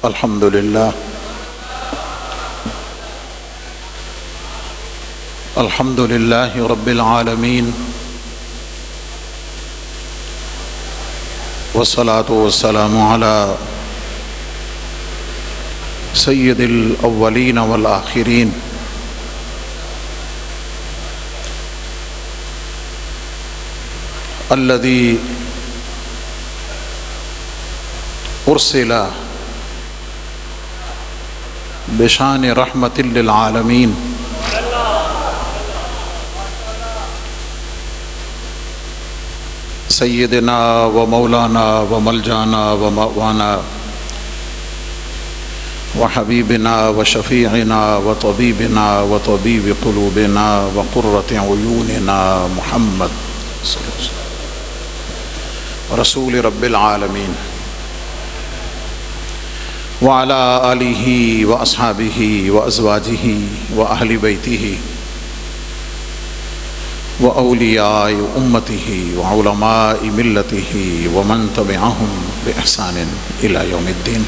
الحمد لله الحمد لله رب العالمين والصلاة والسلام على سيد الأولين والآخرين الذي أرسل بشان رحمة للعالمين سيدنا ومولانا وملجانا ومأوانا وحبيبنا وشفيعنا وطبيبنا وطبيب قلوبنا وقرة عيوننا محمد صلى الله عليه وسلم رسول رب العالمين وعلى آله وأصحابه وأزواجه وأهل بيته وأولياء أمته وعلماء ملته ومن تبعهم بإحسان إلى يوم الدين.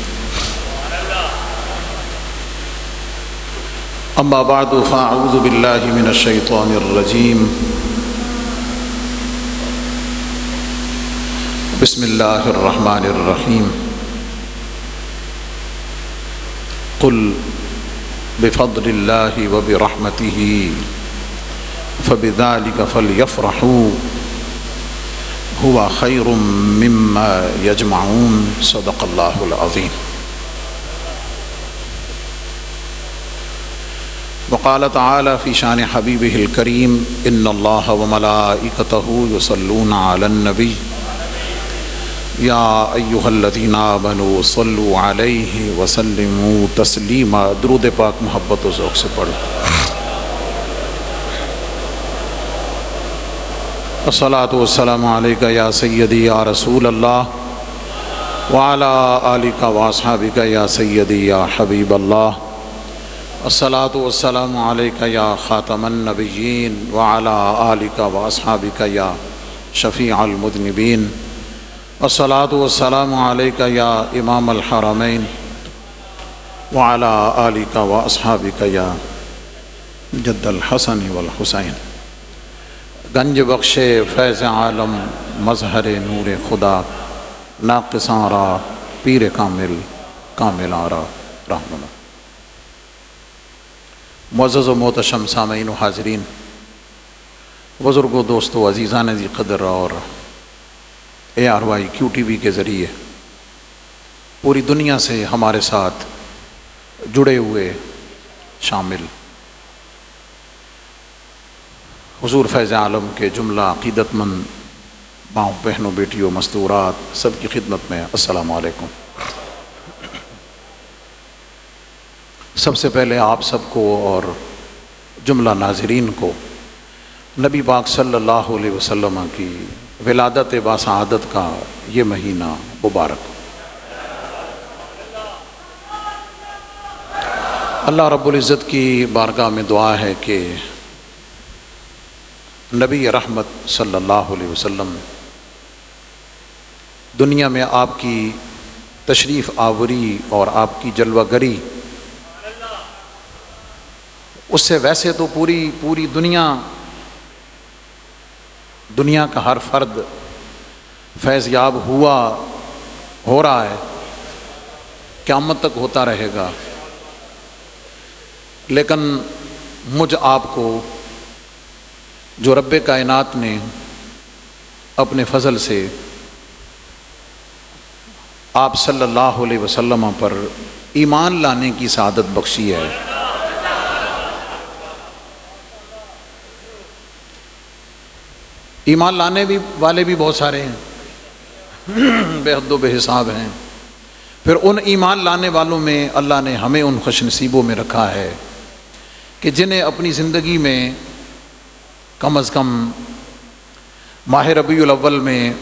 أما بعد فأعوذ بالله من الشيطان الرجيم. بسم الله الرحمن الرحيم. قل بفضل الله وبرحمته فبذلك فليفرحوا هو خير مما يجمعون. صدق الله العظيم. وقال تعالى في شان حبيبه الكريم إن الله وملائكته يصلون على النبي یا ایھا الذین آمنوا صلوا علیہ وسلموا تسلیما. درود پاک محبت و ذوق سے پڑھو. الصلاۃ والسلام علیک یا سیدی یا رسول اللہ وعلی آلک واصحابک یا سیدی یا حبیب اللہ. الصلاۃ والسلام علیک یا خاتم النبیین وعلی آلک واصحابک یا شفیع المذنبین. الصلاۃ والسلام علیک یا امام الحرمین وعلی آلک واصحابک یا جد الحسن والحسین. گنج بخش فیض عالم مظہر نور خدا ناقصاں را پیر کامل کامل آرا رحمنا. معزز و محتشم سامعین و حاضرین، بزرگوں، دوستوں، عزیزان ذی قدر اور ARY QTV کے ذریعے پوری دنیا سے ہمارے ساتھ جڑے ہوئے شامل حضور فیض عالم کے جملہ عقیدت مند ماؤں، بہنوں، بیٹیوں، مستورات سب کی خدمت میں السلام علیکم. سب سے پہلے آپ سب کو اور جملہ ناظرین کو نبی پاک صلی اللہ علیہ وسلم کی ولادت باسعادت کا یہ مہینہ مبارک. اللہ رب العزت کی بارگاہ میں دعا ہے کہ نبی رحمت صلی اللہ علیہ وسلم دنیا میں آپ کی تشریف آوری اور آپ کی جلوہ گری، اس سے ویسے تو پوری دنیا کا ہر فرد فیض یاب ہو رہا ہے، قیامت تک ہوتا رہے گا. لیکن مجھ آپ کو جو رب کائنات نے اپنے فضل سے آپ صلی اللہ علیہ وسلم پر ایمان لانے کی سعادت بخشی ہے، ایمان لانے والے بھی بہت سارے ہیں، بے حد و بے حساب ہیں. پھر ان ایمان لانے والوں میں اللہ نے ہمیں ان خوش نصیبوں میں رکھا ہے کہ جنہیں اپنی زندگی میں کم از کم ماہ ربیع الاول میں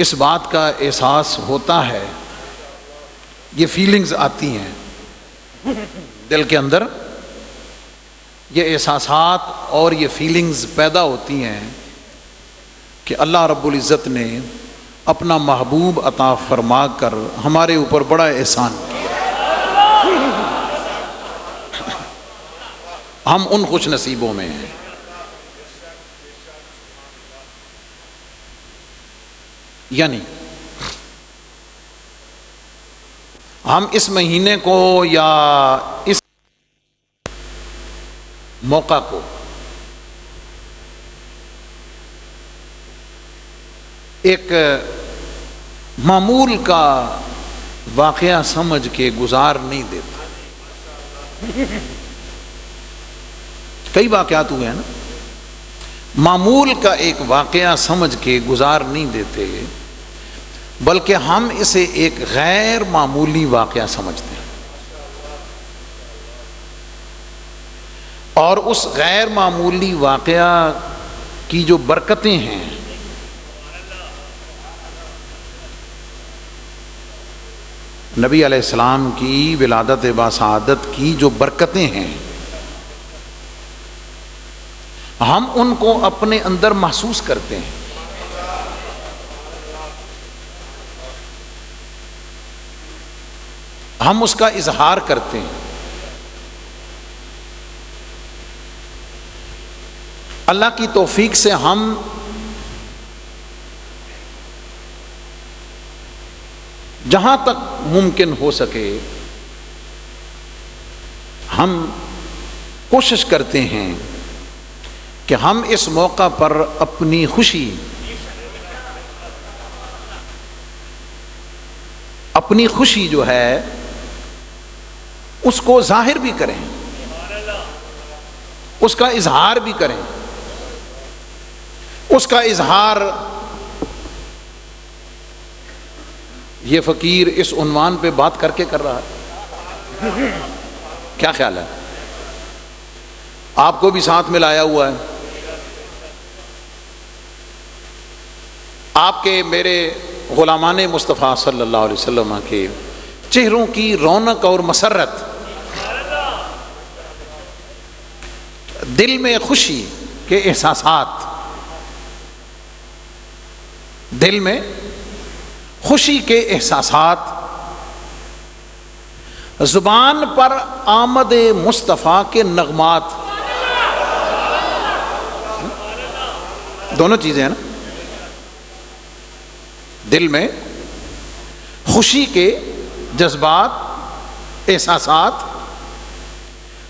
اس بات کا احساس ہوتا ہے، یہ فیلنگز آتی ہیں دل کے اندر، یہ احساسات اور یہ فیلنگز پیدا ہوتی ہیں کہ اللہ رب العزت نے اپنا محبوب عطا فرما کر ہمارے اوپر بڑا احسان کیا. ہم ان خوش نصیبوں میں ہیں. یعنی ہم اس مہینے کو یا اس موقع کو ایک معمول کا واقعہ سمجھ کے گزار نہیں دیتا. کئی واقعات ہوئے ہیں نا، معمول کا ایک واقعہ سمجھ کے گزار نہیں دیتے، بلکہ ہم اسے ایک غیر معمولی واقعہ سمجھتے ہیں، اور اس غیر معمولی واقعہ کی جو برکتیں ہیں نبی علیہ السلام کی ولادت باسعادت کی جو برکتیں ہیں، ہم ان کو اپنے اندر محسوس کرتے ہیں. ہم اس کا اظہار کرتے ہیں. اللہ کی توفیق سے ہم جہاں تک ممکن ہو سکے ہم کوشش کرتے ہیں کہ ہم اس موقع پر اپنی خوشی جو ہے اس کو ظاہر بھی کریں، اس کا اظہار بھی کریں. اس کا اظہار یہ فقیر اس عنوان پہ بات کر کے کر رہا ہے. کیا خیال ہے؟ آپ کو بھی ساتھ میں لایا ہوا ہے. آپ کے میرے غلامان مصطفیٰ صلی اللہ علیہ وسلم کے چہروں کی رونق اور مسرت، دل میں خوشی کے احساسات، دل میں خوشی کے احساسات، زبان پر آمد مصطفیٰ کے نغمات، دونوں چیزیں ہیں نا. دل میں خوشی کے جذبات، احساسات،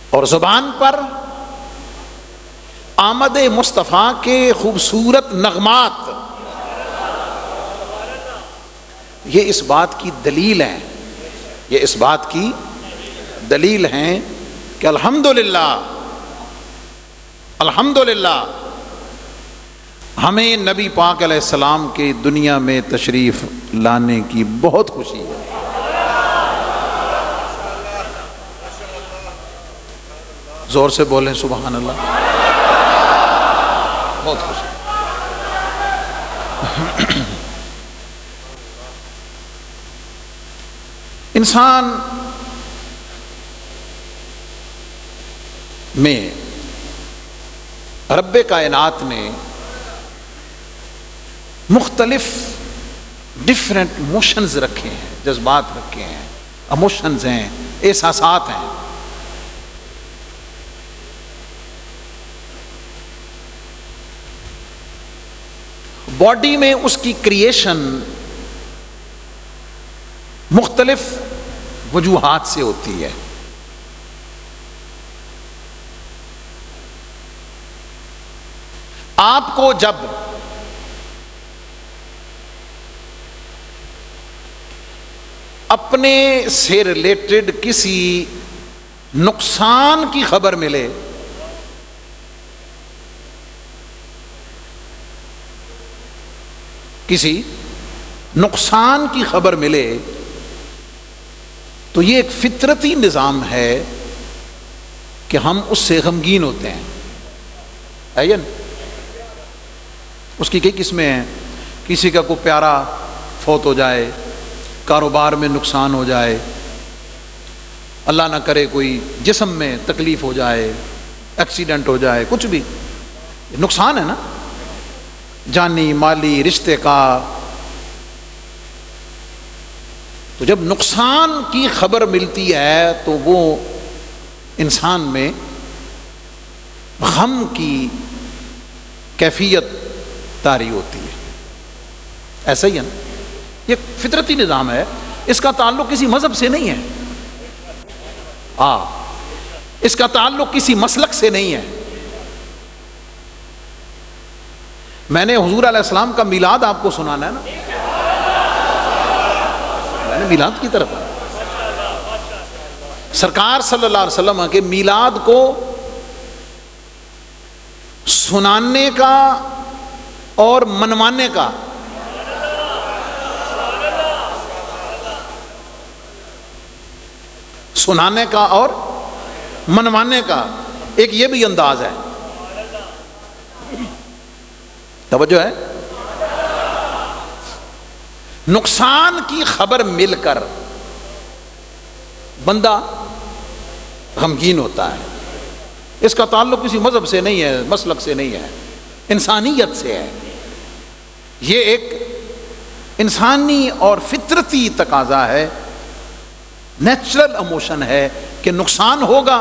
اور زبان پر آمد مصطفیٰ کے خوبصورت نغمات. یہ اس بات کی دلیل ہیں، یہ اس بات کی دلیل ہیں کہ الحمدللہ ہمیں نبی پاک علیہ السلام کے دنیا میں تشریف لانے کی بہت خوشی ہے. زور سے بولیں سبحان اللہ. بہت خوشی. انسان میں رب کائنات نے مختلف ڈفرینٹ موشنز رکھے ہیں، جذبات رکھے ہیں، ایموشنز ہیں، احساسات ہیں. باڈی میں اس کی کریشن مختلف وجوہات سے ہوتی ہے. آپ کو جب اپنے سے ریلیٹڈ کسی نقصان کی خبر ملے، کسی نقصان کی خبر ملے، تو یہ ایک فطرتی نظام ہے کہ ہم اس سے غمگین ہوتے ہیں. آئین اس کی کئی قسمیں ہیں. کسی کا کوئی پیارا فوت ہو جائے، کاروبار میں نقصان ہو جائے، اللہ نہ کرے کوئی جسم میں تکلیف ہو جائے، ایکسیڈنٹ ہو جائے، کچھ بھی نقصان ہے نا، جانی مالی رشتے کا، تو جب نقصان کی خبر ملتی ہے تو وہ انسان میں غم کی کیفیت طاری ہوتی ہے. ایسا ہی ہے نا, یہ فطرتی نظام ہے, اس کا تعلق کسی مذہب سے نہیں ہے, اس کا تعلق کسی مسلک سے نہیں ہے. میں نے حضور علیہ السلام کا میلاد آپ کو سنانا ہے نا, میں نے میلاد کی طرف سرکار صلی اللہ علیہ وسلم کے میلاد کو سنانے کا اور منوانے کا سنانے کا اور منوانے کا ایک یہ بھی انداز ہے. توجہ ہے, نقصان کی خبر مل کر بندہ غمگین ہوتا ہے. اس کا تعلق کسی مذہب سے نہیں ہے, مسلک سے نہیں ہے, انسانیت سے ہے. یہ ایک انسانی اور فطرتی تقاضا ہے, نیچرل ایموشن ہے کہ نقصان ہوگا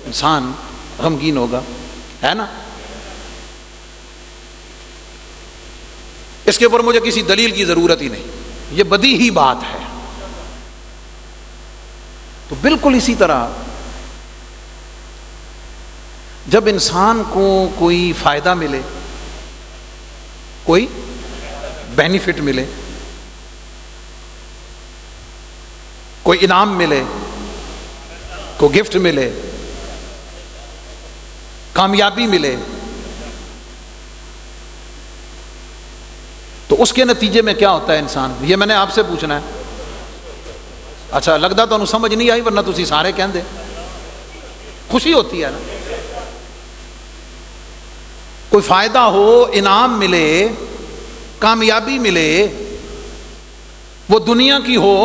انسان غمگین ہوگا, ہے نا. اس کے اوپر مجھے کسی دلیل کی ضرورت ہی نہیں, یہ بدیہی بات ہے. تو بالکل اسی طرح جب انسان کو کوئی فائدہ ملے, کوئی بینیفٹ ملے, کوئی انعام ملے, کوئی گفٹ ملے, کامیابی ملے, تو اس کے نتیجے میں کیا ہوتا ہے انسان, یہ میں نے آپ سے پوچھنا ہے. اچھا لگتا تو سمجھ نہیں آئی, ورنہ تسی سارے کہندے. خوشی ہوتی ہے نا, کوئی فائدہ ہو, انعام ملے, کامیابی ملے, وہ دنیا کی ہو,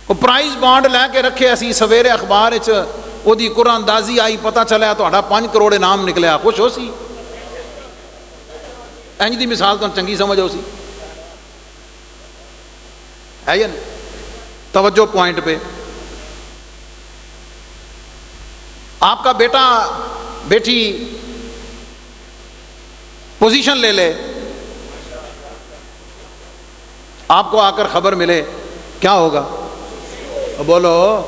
وہ پرائز بانڈ لے کے رکھے اسی سویرے اخبار وہ دی قرآن اندازی آئی, پتہ چلیا تو 5 کروڑ انعام نکلیا, خوش ہو سی. اینج دی مثال تو چنگی سمجھ ہو سی ہے یا نہیں. توجہ پوائنٹ پہ, آپ کا بیٹا بیٹی پوزیشن لے لے, آپ کو آ کر خبر ملے, کیا ہوگا بولو.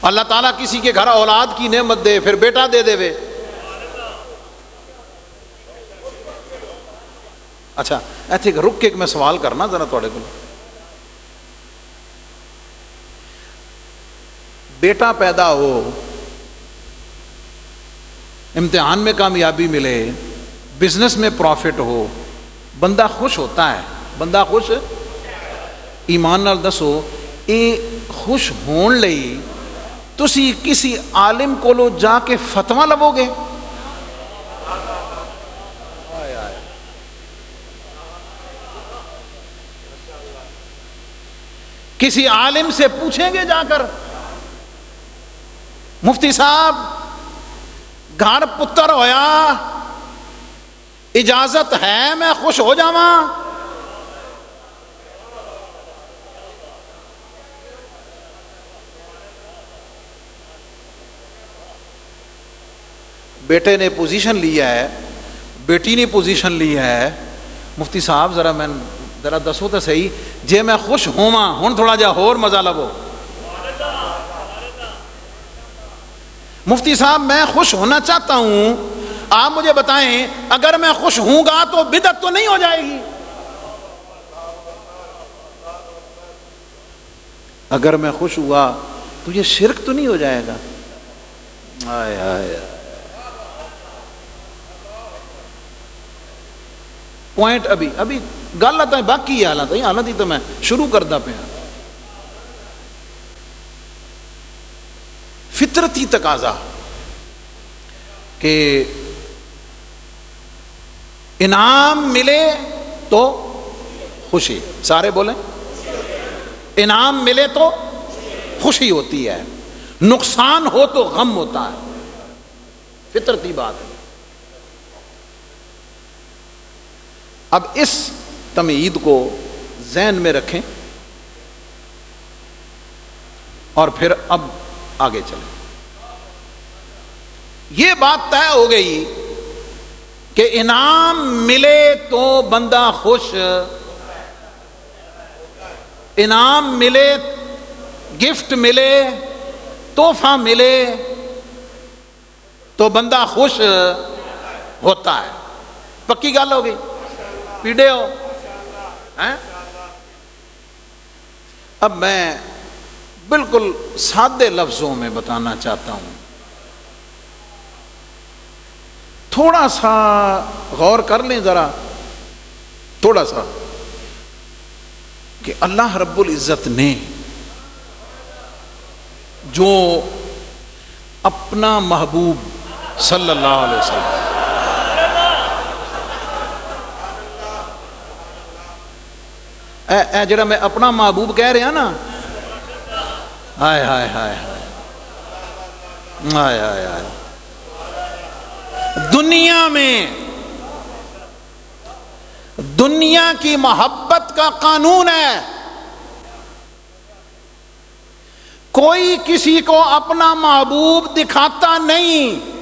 اللہ تعالیٰ کسی کے گھر اولاد کی نعمت دے, پھر بیٹا دے دے وے. اچھا ایتھے رک کے میں سوال کرنا ذرا تھوڑے کو. بیٹا پیدا ہو, امتحان میں کامیابی ملے, بزنس میں پروفٹ ہو, بندہ خوش ہوتا ہے, بندہ خوش. ایمان نال دسو, اے خوش ہون لئی تسی کسی عالم کولو جا کے فتویٰ لو گے؟ کسی عالم سے پوچھیں گے جا کر, مفتی صاحب گھر پتر ہویا, اجازت ہے میں خوش ہو جاواں؟ بیٹے نے پوزیشن لیا ہے, بیٹی نے پوزیشن لی ہے, مفتی صاحب ذرا میں ذرا دسو تو صحیح, جے میں خوش ہواں ہن تھوڑا جا ہور مزہ لو. مفتی صاحب میں خوش ہونا چاہتا ہوں, آپ مجھے بتائیں اگر میں خوش ہوں گا تو بدعت تو نہیں ہو جائے گی؟ اگر میں خوش ہوا تو یہ شرک تو نہیں ہو جائے گا؟ آئے آئے پوائنٹ ابھی گل آتا ہے, باقی حالت ہی تو میں شروع کرتا پیا. فطرتی تقاضا کہ انعام ملے تو خوشی, سارے بولیں انعام ملے تو خوشی ہوتی ہے, نقصان ہو تو غم ہوتا ہے, فطرتی بات ہے. اب اس تمہید کو ذہن میں رکھیں اور پھر اب آگے چلیں. یہ بات طے ہو گئی کہ انعام ملے تو بندہ خوش، انعام ملے، گفٹ ملے، تحفہ ملے تو بندہ خوش ہوتا ہے. پکی گل ہو گئی؟ پیڑے ہو؟ اب میں بالکل سادے لفظوں میں بتانا چاہتا ہوں، تھوڑا سا غور کر لیں ذرا، تھوڑا سا، کہ اللہ رب العزت نے جو اپنا محبوب صلی اللہ علیہ وسلم اے جڑا میں اپنا محبوب کہہ رہا نا، ہائے ہائے ہائے ہائے ہائے ہائے، دنیا میں دنیا کی محبت کا قانون ہے، کوئی کسی کو اپنا محبوب دکھاتا نہیں.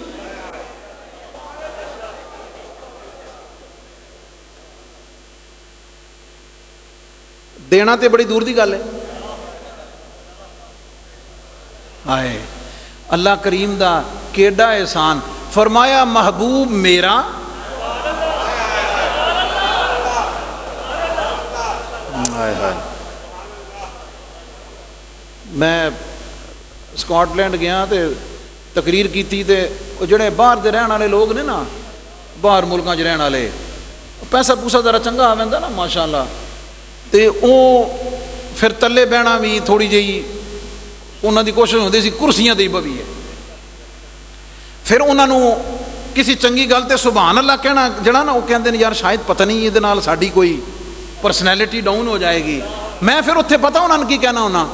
دینا تے بڑی دور دی گل ہے. آئے اللہ کریم دا کیڈا احسان، فرمایا محبوب میرا میں سکاٹ لینڈ گیا تے تقریر کیتی تے جڑے باہر دے رہن والے لوگ نے نا، باہر ملکاں 'چ رہن والے، پیسہ پوسا ذرا چنگا آویندا نا ماشاءاللہ، تے او پھر تلے بہنا بھی تھوڑی جہی انہاں دی کوشش ہوندی سی کرسیاں تے بوی ہے، پھر انہاں نو کسی چنگی گل تے سبحان اللہ کہنا جڑا نا، وہ کہندے نے یار شاید پتہ نہیں یہ نال ساڈی کوئی پرسنالٹی ڈاؤن ہو جائے گی. میں پھر اتنے پتہ انہوں نے کی کہنا ہونا،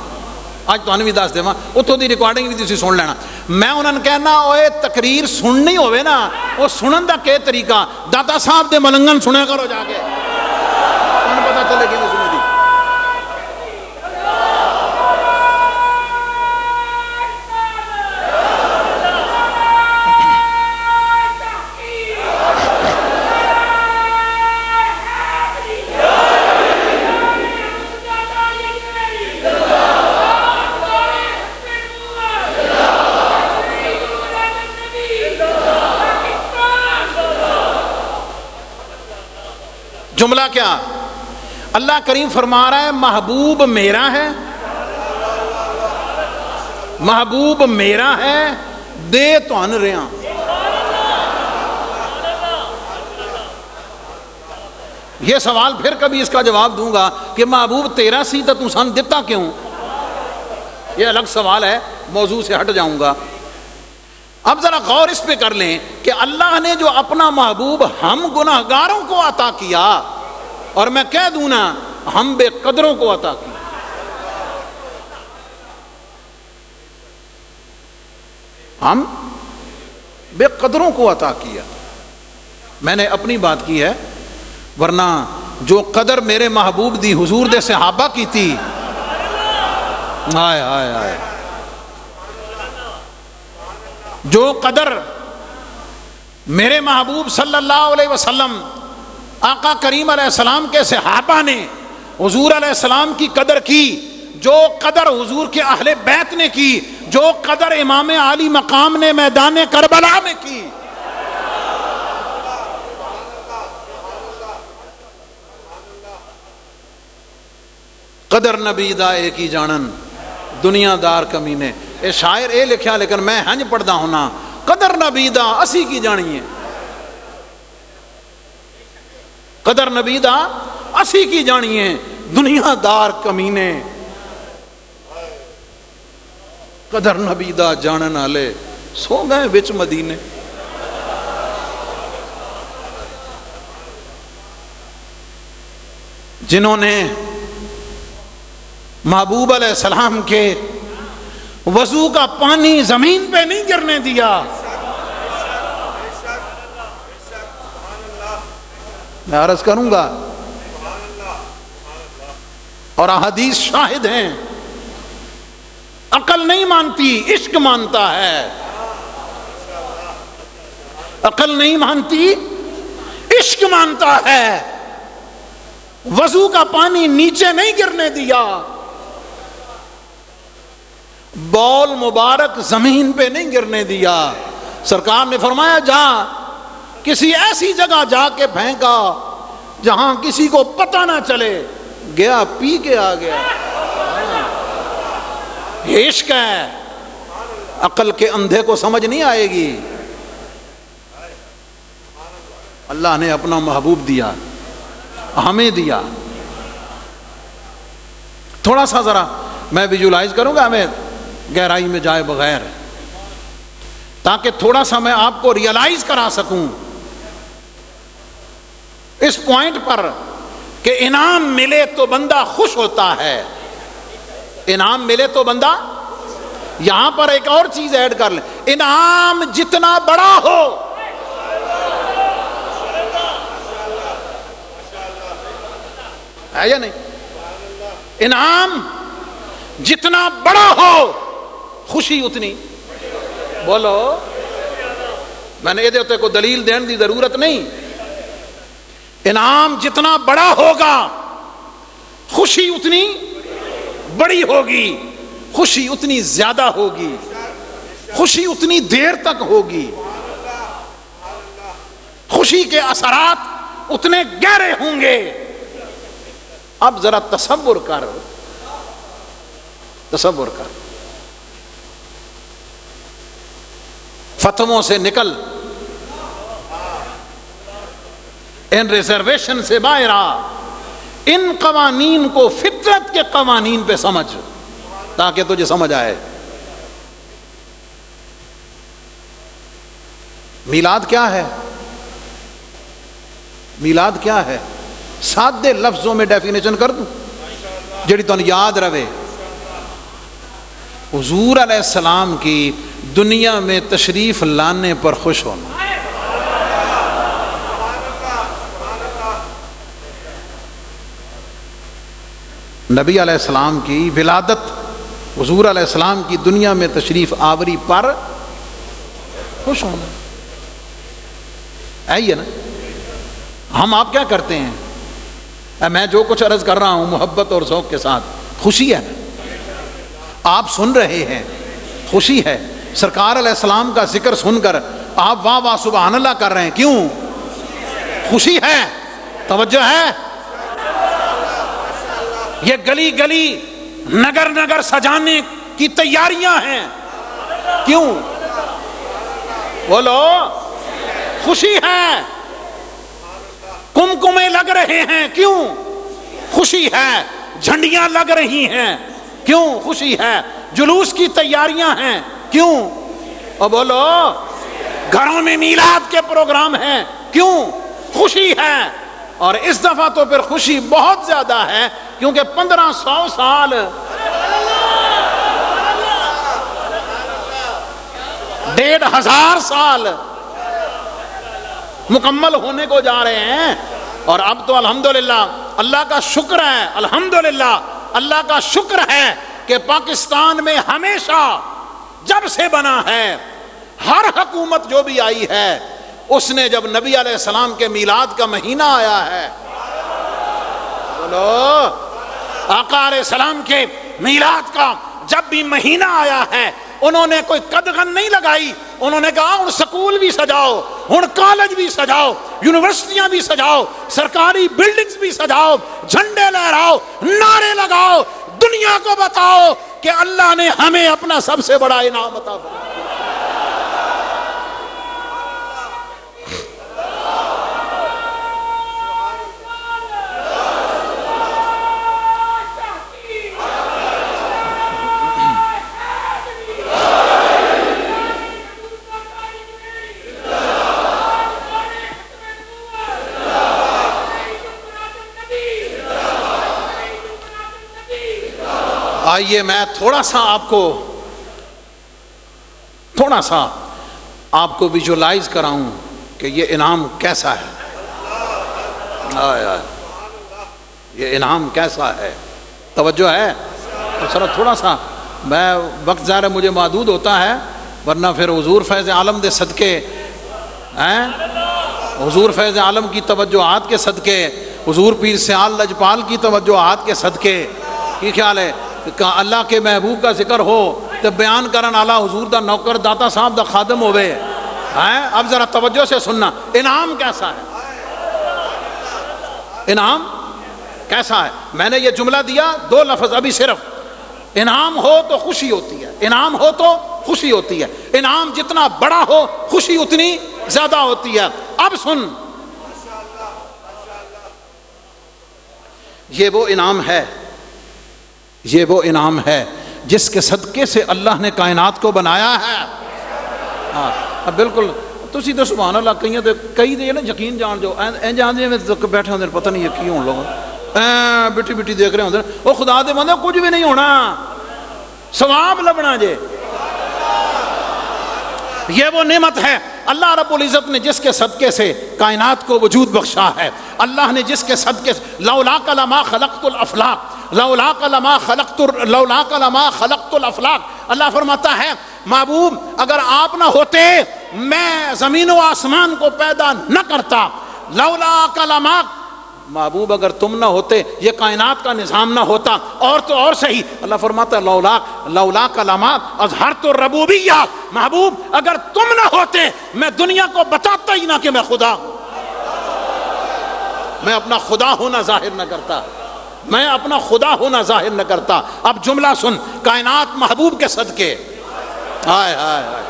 اج تمہیں بھی دس دیواں، اتوں دی ریکارڈنگ بھی تسی سن لینا. میں انہوں نے کہنا اوے تقریر سننی ہوئے نا، وہ سنن دا کہ طریقہ، داتا صاحب دے ملنگن سنے کرو جا کے، انہوں پتہ چلے گی نہیں سنے دی. جملہ کیا؟ اللہ کریم فرما رہا ہے محبوب میرا ہے، محبوب میرا ہے، دے تو ان رہا. یہ سوال پھر کبھی اس کا جواب دوں گا کہ محبوب تیرا سی تو سن دیتا کیوں، یہ الگ سوال ہے، موضوع سے ہٹ جاؤں گا. اب ذرا غور اس پہ کر لیں کہ اللہ نے جو اپنا محبوب ہم گناہگاروں کو عطا کیا، اور میں کہہ دوں نا ہم بے قدروں کو عطا کیا. ہم بے قدروں کو عطا کیا. میں نے اپنی بات کی ہے، ورنہ جو قدر میرے محبوب دی حضور دے صحابہ کی تھی، ہائے ہائے ہائے، جو قدر میرے محبوب صلی اللہ علیہ وسلم آقا کریم علیہ السلام کے صحابہ نے حضور علیہ السلام کی قدر کی، جو قدر حضور کے اہل بیت نے کی، جو قدر امام علی مقام نے میدان کربلا میں کی، قدر نبی دا ایک ہی جانن دنیا دار کمینے. اے شاعر اے لکھیا لیکن میں ہنج پڑھدا ہونا، قدر نبی دا اسی کی جانیے، قدر نبی دا اسی کی جانیے، دنیا دار کمینے قدر نبی دا جانن والے سو گئے وچ مدینے. جنہوں نے محبوب علیہ السلام کے وضو کا پانی زمین پہ نہیں گرنے دیا، میں عرض کروں گا، اور احادیث شاہد ہیں، عقل نہیں مانتی، عشق مانتا ہے. عقل نہیں مانتی، عشق مانتا ہے. وضو کا پانی نیچے نہیں گرنے دیا، بول مبارک زمین پہ نہیں گرنے دیا. سرکار نے فرمایا جا کسی ایسی جگہ جا کے پھینکا جہاں کسی کو پتہ نہ چلے. گیا پی کے آ گیا. یہ عشق ہے. عقل کے اندھے کو سمجھ نہیں آئے گی. اللہ نے اپنا محبوب دیا، ہمیں دیا. تھوڑا سا ذرا میں ویژولائز کروں گا، ہمیں گہرائی میں جائے بغیر، تاکہ تھوڑا سا میں آپ کو ریئلائز کرا سکوں اس پوائنٹ پر کہ انعام ملے تو بندہ خوش ہوتا ہے. انعام ملے تو بندہ، یہاں پر ایک اور چیز ایڈ کر لیں، انعام جتنا بڑا ہو، ہے یا نہیں؟ انعام جتنا بڑا ہو خوشی اتنی. بولو، میں نے یہ کو دلیل دین دی ضرورت نہیں. انعام جتنا بڑا ہوگا خوشی اتنی بڑی ہوگی، خوشی اتنی زیادہ ہوگی، خوشی اتنی دیر تک ہوگی، خوشی کے اثرات اتنے گہرے ہوں گے. اب ذرا تصور کر، تصور کر، فتووں سے نکل، ان ریزرویشن سے باہر آ، ان قوانین کو فطرت کے قوانین پہ سمجھ تاکہ تجھے سمجھ آئے. میلاد کیا ہے؟ میلاد کیا ہے؟ سادے لفظوں میں ڈیفینیشن کر دوں جڑی تمہیں یاد رہے. حضور علیہ السلام کی دنیا میں تشریف لانے پر خوش ہونا. نبی علیہ السلام کی ولادت، حضور علیہ السلام کی دنیا میں تشریف آوری پر خوش ہونا ہے یہ نا. ہم آپ کیا کرتے ہیں؟ میں جو کچھ عرض کر رہا ہوں محبت اور ذوق کے ساتھ، خوشی ہے. آپ سن رہے ہیں، خوشی ہے. سرکار علیہ السلام کا ذکر سن کر آپ واہ واہ سبحان اللہ کر رہے ہیں، کیوں؟ خوشی ہے. توجہ ہے. یہ گلی گلی نگر نگر سجانے کی تیاریاں ہیں، کیوں؟ بولو، خوشی ہے. کمکمے لگ رہے ہیں، کیوں؟ خوشی ہے. جھنڈیاں لگ رہی ہیں، کیوں؟ خوشی ہے. جلوس کی تیاریاں ہیں، کیوں؟ اور بولو، گھروں میں میلاد کے پروگرام ہیں، کیوں؟ خوشی ہے. اور اس دفعہ تو پھر خوشی بہت زیادہ ہے کیونکہ 1500 سال 1500 سال مکمل ہونے کو جا رہے ہیں. اور اب تو الحمدللہ اللہ کا شکر ہے، الحمدللہ اللہ کا شکر ہے کہ پاکستان میں ہمیشہ جب سے بنا ہے، ہر حکومت جو بھی آئی ہے، اس نے جب نبی علیہ السلام کے میلاد کا مہینہ آیا ہے، بولو، آقا علیہ السلام کے میلاد کا جب بھی مہینہ آیا ہے، انہوں نے کوئی قدغن نہیں لگائی. انہوں نے کہا ہن سکول بھی سجاؤ، ہن کالج بھی سجاؤ، یونیورسٹیاں بھی سجاؤ، سرکاری بلڈنگز بھی سجاؤ، جھنڈے لہراؤ، نعرے لگاؤ، دنیا کو بتاؤ کہ اللہ نے ہمیں اپنا سب سے بڑا انعام عطا فرمایا. آئیے میں تھوڑا سا آپ کو ویژولائز کراؤں کہ یہ انعام کیسا ہے. آئے آئے، یہ انعام کیسا ہے، توجہ ہے؟ سر تھوڑا سا میں وقت ظاہر ہے مجھے محدود ہوتا ہے، ورنہ پھر حضور فیض عالم دے صدقے ہیں، حضور فیض عالم کی توجہات کے صدقے، حضور پیر سیال لجپال کی توجہات کے صدقے، کی خیال ہے کہ اللہ کے محبوب کا ذکر ہو تو بیان کرن والا حضور دا نوکر داتا صاحب دا خادم ہوئے ہیں۔ اب ذرا توجہ سے سننا، انعام کیسا ہے، انعام کیسا ہے؟ میں نے یہ جملہ دیا دو لفظ ابھی صرف، انعام ہو تو خوشی ہوتی ہے، انعام ہو تو خوشی ہوتی ہے، انعام جتنا بڑا ہو خوشی اتنی زیادہ ہوتی ہے۔ اب سن، یہ وہ انعام ہے، یہ وہ انعام ہے جس کے صدقے سے اللہ نے کائنات کو بنایا ہے۔ ہاں اب بالکل تسی تو سبحان اللہ کئی دے نا یقین جان جو این جان دے میں بیٹھے ہوندے پتہ نہیں یہ کی ہون لوگ بیٹی بیٹی دیکھ رہے ہوندے او خدا دے بندے کچھ بھی نہیں ہونا، ثواب لبنا جے۔ یہ وہ نعمت ہے اللہ رب العزت نے جس کے صدقے سے کائنات کو وجود بخشا ہے، اللہ نے جس کے صدقے سے لولاک لما خلقت الافلاق، لولاک لما خلقت الافلاق، اللہ فرماتا ہے محبوب اگر آپ نہ ہوتے میں زمین و آسمان کو پیدا نہ کرتا، لولاک لما، محبوب اگر تم نہ ہوتے یہ کائنات کا نظام نہ ہوتا، اور تو اور صحیح اللہ فرماتا ہے لولاک لما اظہرت الربوبیہ، محبوب اگر تم نہ ہوتے میں دنیا کو بتاتا ہی نہ کہ میں خدا ہوں، میں اپنا خدا ہونا ظاہر نہ کرتا، میں اپنا خدا ہونا ظاہر نہ کرتا۔ اب جملہ سن، کائنات محبوب کے صدقے، ہائے ہائے ہائے،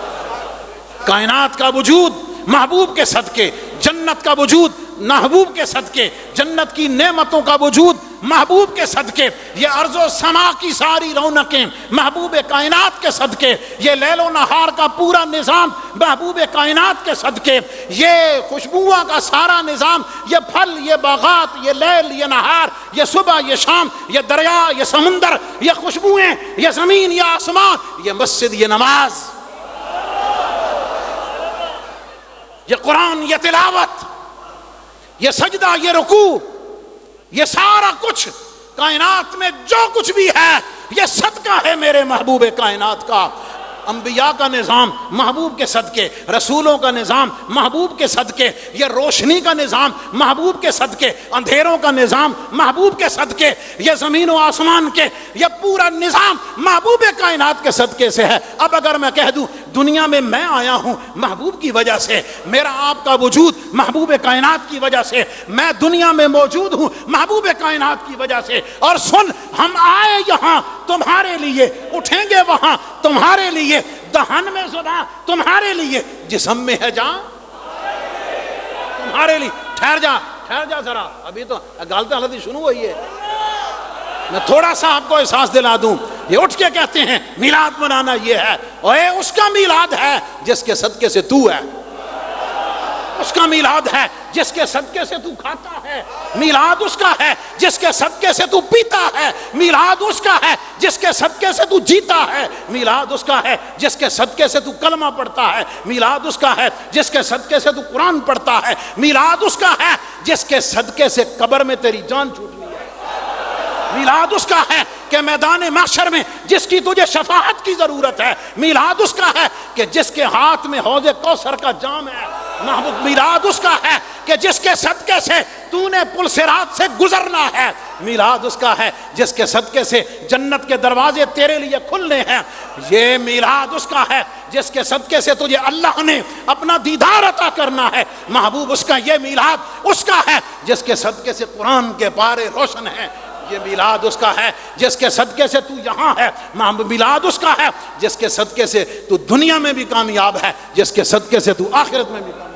کائنات کا وجود محبوب کے صدقے، جنت کا وجود محبوب کے صدقے، جنت کی نعمتوں کا وجود محبوب کے صدقے، یہ ارض و سما کی ساری رونقیں محبوب کائنات کے صدقے، یہ لیل و نہار کا پورا نظام محبوب کائنات کے صدقے، یہ خوشبوؤں کا سارا نظام، یہ پھل، یہ باغات، یہ لیل، یہ نہار، یہ صبح، یہ شام، یہ دریا، یہ سمندر، یہ خوشبوئیں، یہ زمین، یہ آسمان، یہ مسجد، یہ نماز، یہ قرآن، یہ تلاوت، یہ سجدہ، یہ رکوع، یہ سارا کچھ کائنات میں جو کچھ بھی ہے یہ صدقہ ہے میرے محبوب کائنات کا۔ انبیاء کا نظام محبوب کے صدقے، رسولوں کا نظام محبوب کے صدقے، یہ روشنی کا نظام محبوب کے صدقے، اندھیروں کا نظام محبوب کے صدقے، یہ زمین و آسمان کے یہ پورا نظام محبوب کائنات کے صدقے سے ہے۔ اب اگر میں کہہ دوں دنیا میں میں آیا ہوں محبوب کی وجہ سے، میرا آپ کا وجود محبوب کائنات کی وجہ سے، میں دنیا میں موجود ہوں محبوب کائنات کی وجہ سے، اور سن ہم آئے یہاں تمہارے لیے، اٹھیں گے وہاں تمہارے لیے، دہن میں زباں تمہارے لیے، جسم میں ہے جان تمہارے لیے۔ ٹھہر جا ذرا، ابھی تو غلط حالت شروع ہوئی ہے، میں تھوڑا سا آپ کو احساس دلا دوں۔ یہ اٹھ کے کہتے ہیں میلاد منانا یہ ہے، اور اس کا میلاد ہے جس کے صدقے سے تو ہے، اس کا میلاد ہے جس کے صدقے سے تو کھاتا ہے، میلاد اس کا ہے جس کے صدقے سے تو پیتا ہے، میلاد اس کا ہے جس کے صدقے سے تو جیتا ہے، میلاد اس کا ہے جس کے صدقے سے تو کلمہ پڑھتا ہے، میلاد اس کا ہے جس کے صدقے سے تو قرآن پڑھتا ہے، میلاد اس کا ہے جس کے صدقے سے قبر میں تیری جان چھوٹنی ہے، میلاد اس کا ہے کہ میدان محشر میں جس کی تجھے شفاعت کی ضرورت ہے، میلاد اس کا ہے کہ جس کے ہاتھ میں حوض کوثر کا جام ہے، محبوب میلاد اس کا ہے کہ جس کے صدقے سے تو نے پل صراط سے گزرنا ہے، میلاد اس کا ہے جس کے صدقے سے جنت کے دروازے تیرے لیے کھلنے ہیں، یہ میلاد اس کا ہے جس کے صدقے سے تجھے اللہ نے اپنا دیدار عطا کرنا ہے، محبوب اس کا یہ میلاد اس کا ہے جس کے صدقے سے قرآن کے پارے روشن ہیں، یہ میلاد اس کا ہے جس کے صدقے سے تو یہاں ہے، میلاد اس کا ہے جس کے صدقے سے تو دنیا میں بھی کامیاب ہے، جس کے صدقے سے تو آخرت میں بھی کامیاب ہے۔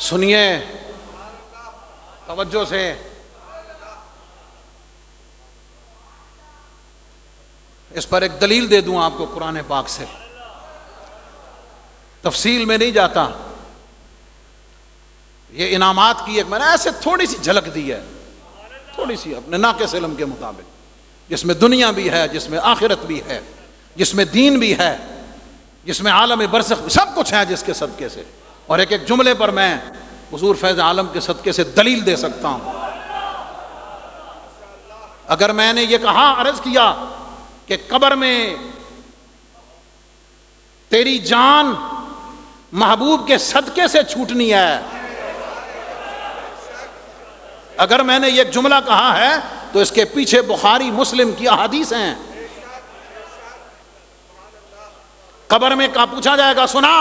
سنیے توجہ سے، اس پر ایک دلیل دے دوں آپ کو قرآن پاک سے، تفصیل میں نہیں جاتا، یہ انعامات کی ایک میں نے ایسے تھوڑی سی جھلک دی ہے، تھوڑی سی اپنے ناقص علم کے مطابق، جس میں دنیا بھی ہے، جس میں آخرت بھی ہے، جس میں دین بھی ہے، جس میں عالم برزخ سب کچھ ہے جس کے صدقے سے. اور ایک ایک جملے پر میں حضور فیض عالم کے صدقے سے دلیل دے سکتا ہوں. اگر میں نے یہ کہا، عرض کیا کہ قبر میں تیری جان محبوب کے صدقے سے چھوٹنی ہے، اگر میں نے یہ جملہ کہا ہے تو اس کے پیچھے بخاری مسلم کی احادیث ہیں. قبر میں کا پوچھا جائے گا، سنا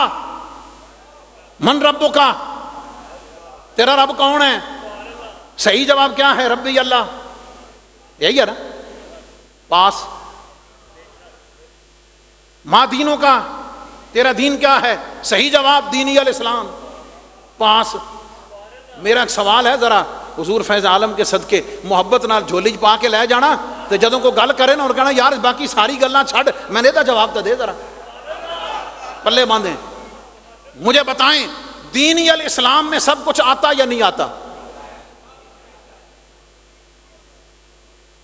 من ربو کا، تیرا رب کون ہے؟ صحیح جواب کیا ہے؟ ربی اللہ. یہی ہے نا، پاس. ماں دینوں کا، تیرا دین کیا ہے؟ صحیح جواب دینی الاسلام. پاس. میرا ایک سوال ہے، ذرا حضور فیض عالم کے صدقے محبت نال جھولی پا کے لے جانا تے جدوں کو گل کرے نا اور کہنا یار باقی ساری گلاں چھڈ، میں نے تو جواب تو دے، ذرا پلے باندھیں. مجھے بتائیں دینی الاسلام میں سب کچھ آتا یا نہیں آتا؟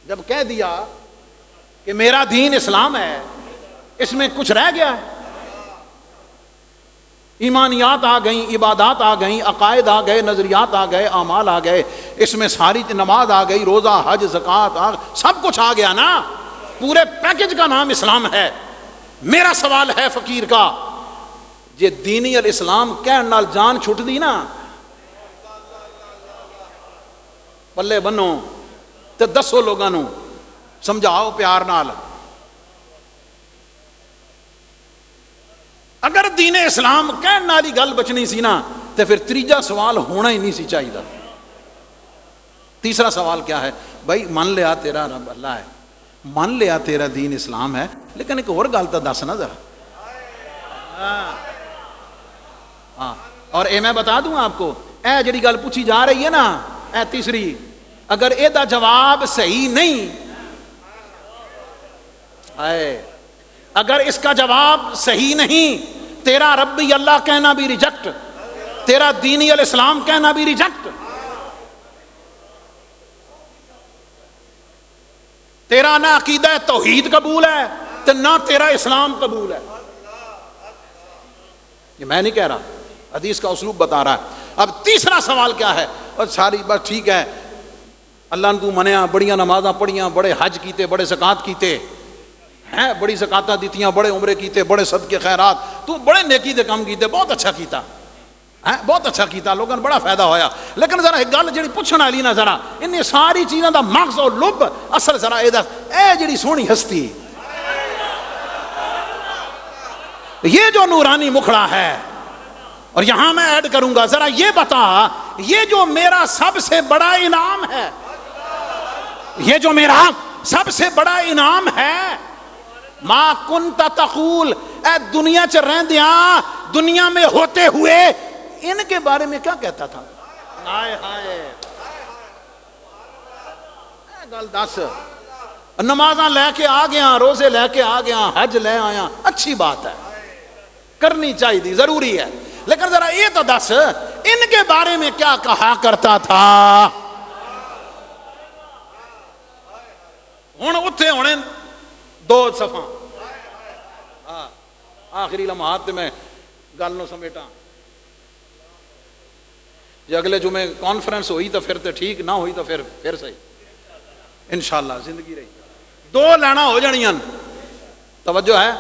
جب کہہ دیا کہ میرا دین اسلام ہے، اس میں کچھ رہ گیا ہے؟ ایمانیات آ گئیں، عبادات آ گئیں، عقائد آ گئے، نظریات آ گئے، اعمال آ گئے، اس میں ساری نماز آ گئی، روزہ، حج، زکوٰۃ، سب کچھ آ گیا نا. پورے پیکج کا نام اسلام ہے. میرا سوال ہے فقیر کا، یہ دینی الاسلام کہن نال جان چھٹ دی نا، پلے بنو تے دسو لوگاں نو، سمجھاؤ پیار نال. اگر دین اسلام کہن نال ہی گل بچنی سی نا تے پھر تیجا سوال ہونا ہی نہیں سی چاہیے. تیسرا سوال کیا ہے؟ بھائی من لیا تیرا رب اللہ ہے، من لیا تیرا دین اسلام ہے، لیکن ایک اور گل تو دس نا ذرا. ہاں، اور اے میں بتا دوں آپ کو، اے جڑی گل پوچھی جا رہی ہے نا، اے تیسری، اگر اے دا جواب صحیح نہیں، اگر اس کا جواب صحیح نہیں، تیرا ربی اللہ کہنا بھی ریجیکٹ، تیرا دینی الاسلام کہنا بھی ریجیکٹ، تیرا نہ عقیدہ توحید قبول ہے تو نہ تیرا اسلام قبول ہے. یہ میں نہیں کہہ رہا، حدیث کا اسلوب بتا رہا ہے. اب تیسرا سوال کیا ہے؟ اور ساری بات ٹھیک ہے، اللہ نے تو منیا، بڑیاں نمازاں پڑھیاں، بڑے حج کیتے، بڑے زکات کیتے ہیں، بڑی زکاتاں دیتیاں، بڑے عمرے کیتے، بڑے صدقے خیرات، تو بڑے نیکی دے کام کیتے، بہت اچھا کیتا ہے، بہت اچھا کیتا، لوگوں نے بڑا فائدہ ہویا. لیکن ذرا ایک گل جڑی پوچھن والی نا، ذرا ان ساری چیزاں دا مغز اور لب اصل ذرا اے دس، اے جڑی سونی ہستی، یہ جو نورانی مکھڑا ہے، اور یہاں میں ایڈ کروں گا، ذرا یہ بتا، یہ جو میرا سب سے بڑا انعام ہے، یہ جو میرا سب سے بڑا انعام ہے، ما کنت تقول، اے دنیا چ رہندیاں، دنیا میں ہوتے ہوئے ان کے بارے میں کیا کہتا تھا؟ ہائے ہائے، گل دس. نمازاں لے کے آ گیا، روزے لے کے آ گیا، حج لے آیا، اچھی بات ہے، کرنی چاہیے، ضروری ہے، لیکن ذرا یہ تو دس ان کے بارے میں کیا کہا کرتا تھا؟ ہن اتھے ہونے 2 صفحہ، آخری لمحات میں گل نو سمیٹا. جی اگلے جمعے کانفرنس ہوئی تو پھر تو ٹھیک، نہ ہوئی تو پھر صحیح، انشاءاللہ زندگی رہی. 2 لینا ہو جانیاں، توجہ ہے.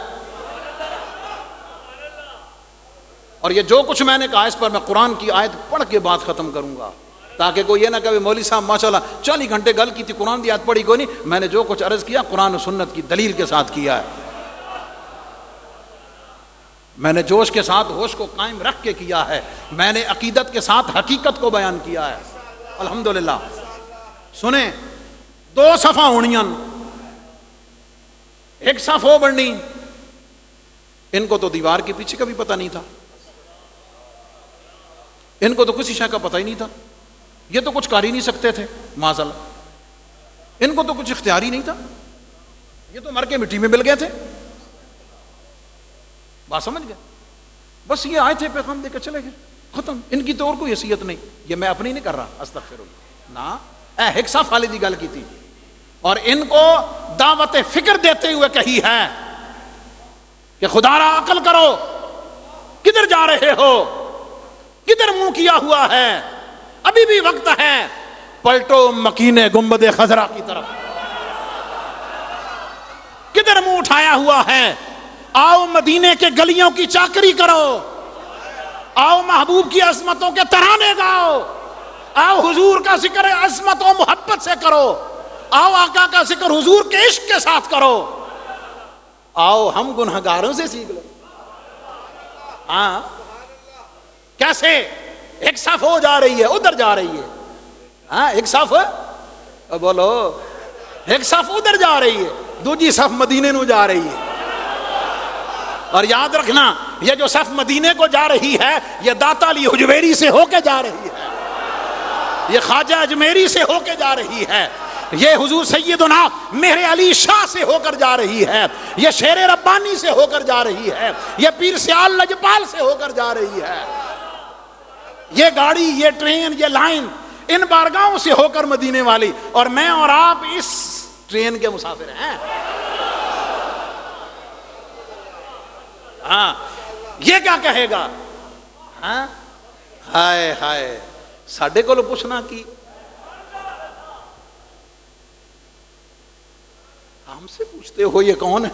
اور یہ جو کچھ میں نے کہا اس پر میں قرآن کی آیت پڑھ کے بات ختم کروں گا، تاکہ کوئی یہ نہ کہے مولوی صاحب ماشاءاللہ 40 گھنٹے گل کی تھی، قرآن کی آیت پڑھی کوئی نہیں. میں نے جو کچھ عرض کیا قرآن و سنت کی دلیل کے ساتھ کیا ہے، میں نے جوش کے ساتھ ہوش کو قائم رکھ کے کیا ہے، میں نے عقیدت کے ساتھ حقیقت کو بیان کیا ہے. الحمدللہ. سنیں، 2 صفحہ ہونیاں، 1 صف ہو بڑھنی. ان کو تو دیوار کے پیچھے کا بھی پتہ نہیں تھا، ان کو تو کسی شے کا پتہ ہی نہیں تھا، یہ تو کچھ کر ہی نہیں سکتے تھے معاذ اللہ، ان کو تو کچھ اختیار ہی نہیں تھا. یہ تو مر کے مٹی میں مل گئے تھے. بات سمجھ گئے؟ بس یہ آئے تھے پیغام دے کے چلے گئے, ختم. ان کی تو اور کوئی حیثیت نہیں. یہ میں اپنی نہیں کر رہا, استغفر اللہ, نا اے ہکسا فالی دی گل کی تھی, اور ان کو دعوت فکر دیتے ہوئے کہی ہے کہ خدا را عقل کرو, کدھر جا رہے ہو, کدھر منہ کیا ہوا ہے, ابھی بھی وقت ہے, پلٹو مکینے گنبد خضرا کی طرف, کدھر منہ اٹھایا ہوا ہے, آؤ مدینے کے گلیوں کی چاکری کرو, آؤ محبوب کی عظمتوں کے ترانے گاؤ, آؤ حضور کا ذکر عظمت و محبت سے کرو, آؤ آقا کا ذکر حضور کے عشق کے ساتھ کرو, آؤ ہم گنہگاروں سے سیکھ لو. ہاں کیسے؟ ایک صف ہو جا رہی ہے, ادھر جا رہی ہے. ہاں ایک صف بولو, ایک صف ادھر جا رہی ہے, دوسری صف مدینے نو جا رہی ہے. اور یاد رکھنا, یہ جو صف مدینے کو جا رہی ہے یہ داتا علی حجویری سے ہو کے جا رہی ہے, یہ خواجہ اجمیری سے ہو کے جا رہی ہے, یہ حضور سیدنا مہر علی شاہ سے ہو کر جا رہی ہے, یہ شیر ربانی سے ہو کر جا رہی ہے, یہ پیر سیال لجپال سے ہو کر جا رہی ہے. یہ گاڑی, یہ ٹرین, یہ لائن ان بارگاہوں سے ہو کر مدینے والی, اور میں اور آپ اس ٹرین کے مسافر ہیں. ہاں یہ کیا کہے گا؟ ہاں ہائے ہائے, ساڈے کو پوچھنا کی, ہم سے پوچھتے ہو یہ کون ہے,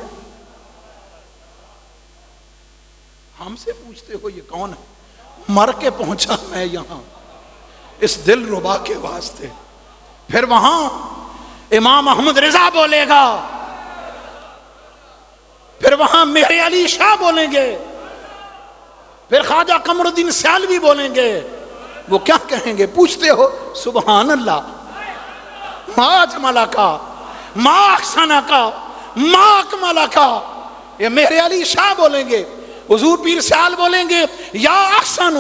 ہم سے پوچھتے ہو یہ کون ہے. مر کے پہنچا میں یہاں اس دل ربا کے واسطے. پھر وہاں امام احمد رضا بولے گا, پھر وہاں مہر علی شاہ بولیں گے, پھر خواجہ قمر الدین سیالوی بولیں گے. وہ کیا کہیں گے؟ پوچھتے ہو سبحان اللہ, ما اجملہ کا, ما احسنہ کا, ما اکملہ کا. یہ مہر علی شاہ بولیں گے. حضور پیر سیال بولیں گے یا احسن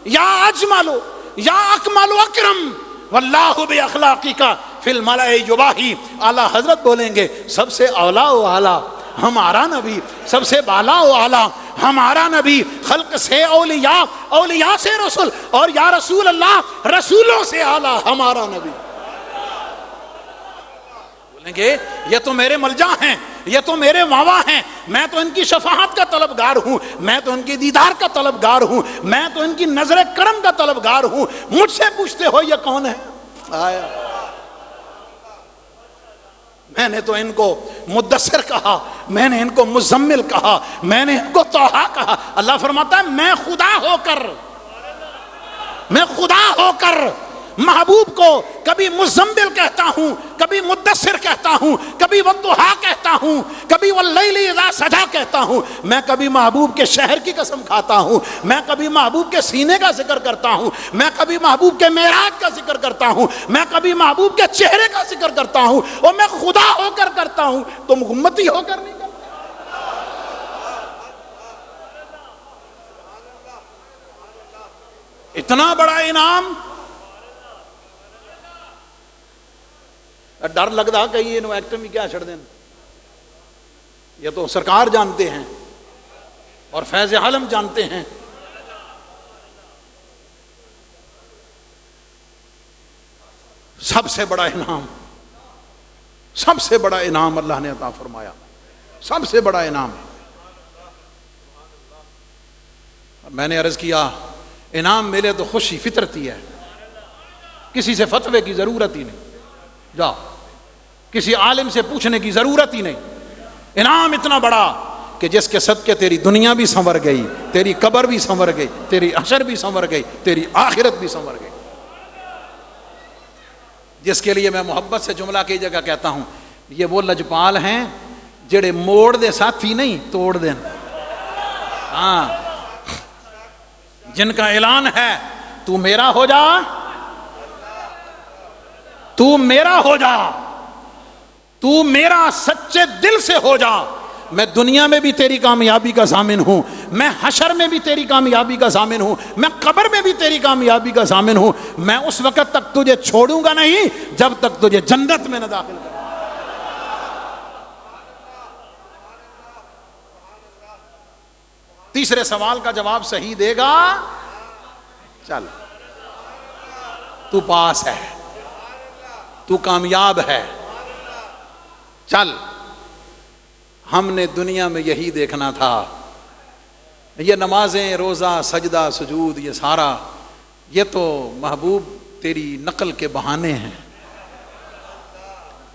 یا اجمل یا اکمل و اکرم واللہ باخلاقی کا فی الملأ یباہی. اعلیٰ حضرت بولیں گے سب سے اولا و اعلیٰ ہمارا نبی, سب سے بالا و اعلیٰ ہمارا نبی, خلق سے اولیاء, اولیاء سے رسول, اور یا رسول اللہ رسولوں سے اعلیٰ ہمارا نبی. بولیں گے یہ تو میرے ملجا ہیں, یہ تو میرے واوا ہیں, میں تو ان کی شفاعت کا طلبگار ہوں, میں تو ان کی دیدار کا طلبگار ہوں, میں تو ان کی نظر کرم کا طلبگار ہوں. مجھ سے پوچھتے ہو یہ کون ہے؟ آیا میں نے تو ان کو مدثر کہا, میں نے ان کو مزمل کہا, میں نے ان کو طٰہٰ کہا. اللہ فرماتا ہے میں خدا ہو کر محبوب کو کبھی مزمل کہتا ہوں, کبھی مدثر کہتا ہوں, کبھی والضحیٰ کہتا ہوں, کبھی واللیل اذا سجا کہتا ہوں. میں کبھی محبوب کے شہر کی قسم کھاتا ہوں, میں کبھی محبوب کے سینے کا ذکر کرتا ہوں, میں کبھی محبوب کے معراج کا ذکر کرتا ہوں, میں کبھی محبوب کے چہرے کا ذکر کرتا ہوں, اور میں خدا ہو کر کرتا ہوں. تم امتی ہو کر نہیں کرتے. اتنا بڑا انعام, ڈر لگتا کہ یہ ایکٹر بھی کیا چھڑ دیں. یہ تو سرکار جانتے ہیں اور فیض عالم جانتے ہیں. سب سے بڑا انعام, سب سے بڑا انعام اللہ نے عطا فرمایا, سب سے بڑا انعام. میں نے عرض کیا انعام ملے تو خوشی فطرتی ہے, کسی سے فتوے کی ضرورت ہی نہیں, جاؤ کسی عالم سے پوچھنے کی ضرورت ہی نہیں. انعام اتنا بڑا کہ جس کے صدقے تیری دنیا بھی سنور گئی, تیری قبر بھی سنور گئی, تیری حشر بھی سنور گئی, تیری آخرت بھی سنور گئی. جس کے لیے میں محبت سے جملہ کی جگہ کہتا ہوں, یہ وہ لجپال ہیں جڑے موڑ دے ساتھی نہیں توڑ دیں. ہاں جن کا اعلان ہے تو میرا ہو جا, تو میرا ہو جا, تو میرا سچے دل سے ہو جا. میں دنیا میں بھی تیری کامیابی کا ضامن ہوں, میں حشر میں بھی تیری کامیابی کا ضامن ہوں, میں قبر میں بھی تیری کامیابی کا ضامن ہوں. میں اس وقت تک تجھے چھوڑوں گا نہیں جب تک تجھے جنت میں نہ داخل کروں. تیسرے سوال کا جواب صحیح دے گا، چل تو پاس ہے، تو کامیاب ہے، چل۔ ہم نے دنیا میں یہی دیکھنا تھا، یہ نمازیں، روزہ، سجدہ، سجود، یہ سارا یہ تو محبوب تیری نقل کے بہانے ہیں،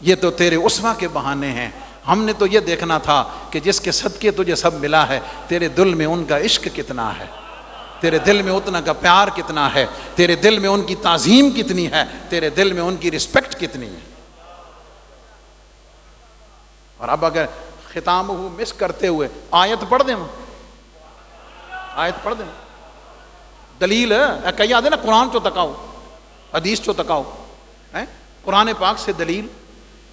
یہ تو تیرے اسوہ کے بہانے ہیں۔ ہم نے تو یہ دیکھنا تھا کہ جس کے صدقے تجھے سب ملا ہے، تیرے دل میں ان کا عشق کتنا ہے، تیرے دل میں اتنا کا پیار کتنا ہے، تیرے دل میں ان کی تعظیم کتنی ہے، تیرے دل میں ان کی رسپیکٹ کتنی ہے۔ اور اب اگر ختام ہو مس کرتے ہوئے آیت پڑھ دیں، آیت پڑھ دیں، دلیل کئی آدھے نا قرآن چو تکاؤ، حدیث چو تکاؤ، قرآن پاک سے دلیل،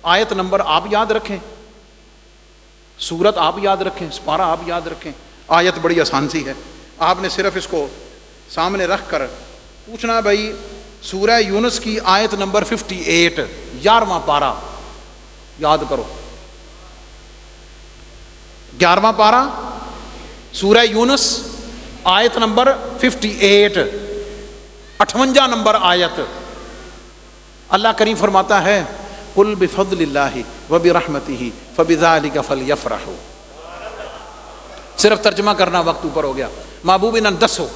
آیت نمبر آپ یاد رکھیں، سورت آپ یاد رکھیں، سپارہ آپ یاد رکھیں۔ آیت بڑی آسان سی ہے، آپ نے صرف اس کو سامنے رکھ کر پوچھنا بھائی سورہ یونس کی آیت نمبر 58، 11واں پارہ یاد کرو، 11واں پارہ سورہ یونس آیت نمبر 58، 58 نمبر آیت۔ اللہ کریم فرماتا ہے قل بفضل اللہ وبرحمتہ فبذلک فلیفرحوا۔ صرف ترجمہ کرنا وقت اوپر ہو گیا۔ محبوب ان دسو،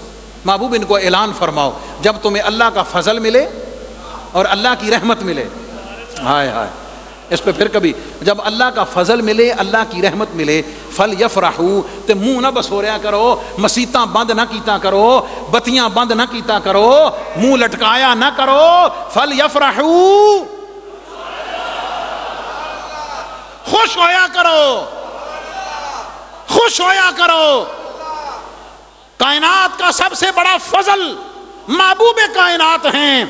محبوب ان کو اعلان فرماؤ جب تمہیں اللہ کا فضل ملے اور اللہ کی رحمت ملے، ہائے ہائے اس پہ پھر کبھی، جب اللہ کا فضل ملے، اللہ کی رحمت ملے، فلیفرحوا، تے منہ نہ بسوریا کرو، مسیتاں بند نہ کیتا کرو، بتیاں بند نہ کیتا کرو، منہ لٹکایا نہ کرو، فلیفرحوا، خوش ہویا کرو، خوش ہویا کرو۔ کائنات کا سب سے بڑا فضل محبوب کائنات ہیں،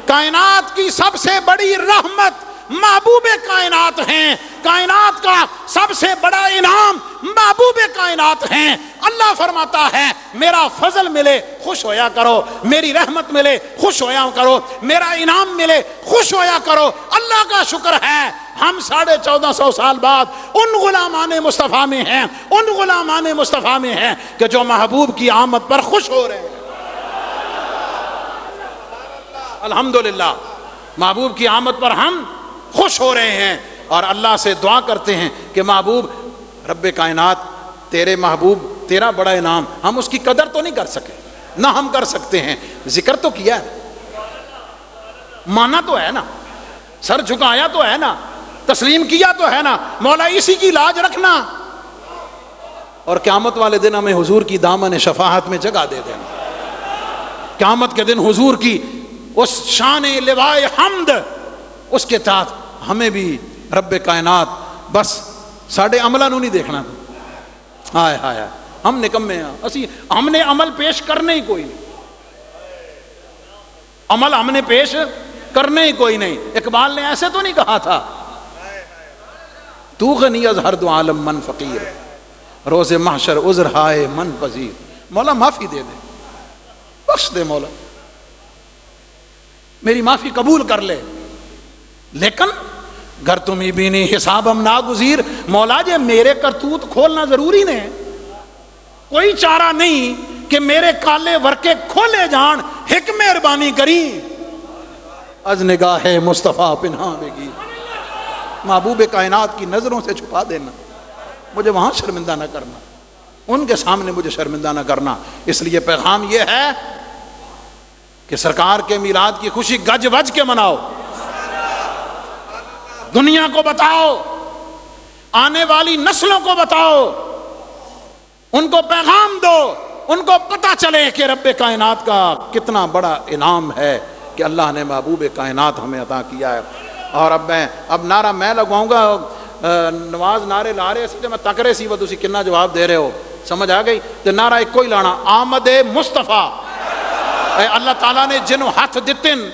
کائنات کی سب سے بڑی رحمت محبوب کائنات ہیں، کائنات کا سب سے بڑا انعام محبوب کائنات ہیں۔ اللہ فرماتا ہے میرا فضل ملے خوش ہویا کرو، میری رحمت ملے خوش ہویا کرو، میرا انعام ملے خوش ہویا کرو۔ اللہ کا شکر ہے ہم 1450 سال بعد ان غلامان مصطفیٰ میں ہیں، ان غلامان مصطفیٰ میں ہیں کہ جو محبوب کی آمد پر خوش ہو رہے ہیں۔ الحمدللہ محبوب کی آمد پر ہم خوش ہو رہے ہیں، اور اللہ سے دعا کرتے ہیں کہ محبوب رب کائنات تیرے محبوب تیرا بڑا انعام، ہم اس کی قدر تو نہیں کر سکے، نہ ہم کر سکتے ہیں، ذکر تو کیا ہے، مانا تو ہے نا، سر جھکایا تو ہے نا، تسلیم کیا تو ہے نا، مولا اسی کی لاج رکھنا، اور قیامت والے دن ہمیں حضور کی دامن شفاعت میں جگہ دے دینا۔ قیامت کے دن حضور کی اس شان لوائے حمد، اس کے تحت ہمیں بھی رب کائنات بس ساڑھے عملہ نو نہیں دیکھنا تھا، ہائے ہائے ہم نکمے ہیں، اسی ہم نے عمل پیش کرنے ہی کوئی نہیں، عمل ہم نے پیش کرنے ہی کوئی نہیں۔ اقبال نے ایسے تو نہیں کہا تھا تو غنی از ہر دو عالم من فقیر، روز محشر عذر ہائے من پذیر۔ مولا معافی دے دے، بخش دے مولا، میری معافی قبول کر لے، لیکن گر تمہیں بھی نہیں حساب ہم ناگزیر، مولا جے میرے کرتوت کھولنا ضروری نہیں، کوئی چارہ نہیں کہ میرے کالے ورکے کھولے جان، ایک مہربانی کری از نگاہ مصطفیٰ پنہاں بگی، محبوب کائنات کی نظروں سے چھپا دینا، مجھے وہاں شرمندہ نہ کرنا، ان کے سامنے مجھے شرمندہ نہ کرنا۔ اس لیے پیغام یہ ہے کہ سرکار کے میلاد کی خوشی گج وج کے مناؤ، دنیا کو بتاؤ، آنے والی نسلوں کو بتاؤ، ان کو پیغام دو، ان کو پتہ چلے کہ رب کائنات کا کتنا بڑا انعام ہے کہ اللہ نے محبوب کائنات ہمیں عطا کیا ہے۔ اور اب نعرہ میں لگواؤں گا، نواز نعرے لا رہے سی، میں تک رہے سی وہ تسی کنا جواب دے رہے ہو، سمجھ آ گئی؟ تو نعرہ ایک کوئی لانا، آمد مصطفیٰ۔ اے اللہ تعالیٰ نے جنہوں ہاتھ دتن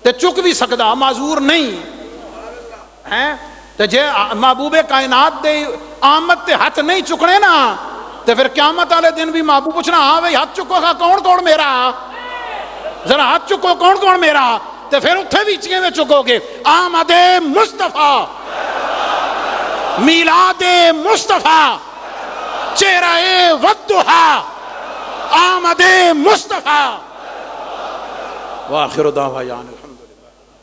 تے چک بھی سکدا، معذور نہیں ہیں، تے جے محبوب کائنات دے آمد تے ہاتھ نہیں چکنے نا، تے پھر قیامت والے دن بھی محبوب پوچھنا ہاں بھئی ہاتھ چکو گا کون کون میرا، ذرا ہاتھ چکو کون کون میرا، تے پھر اتھے بھی چیئے میں چکو گے۔ آمد مصطفیٰ، میلاد مصطفیٰ، چہرہ والضحا آمد مصطفیٰ. وآخر دعوانا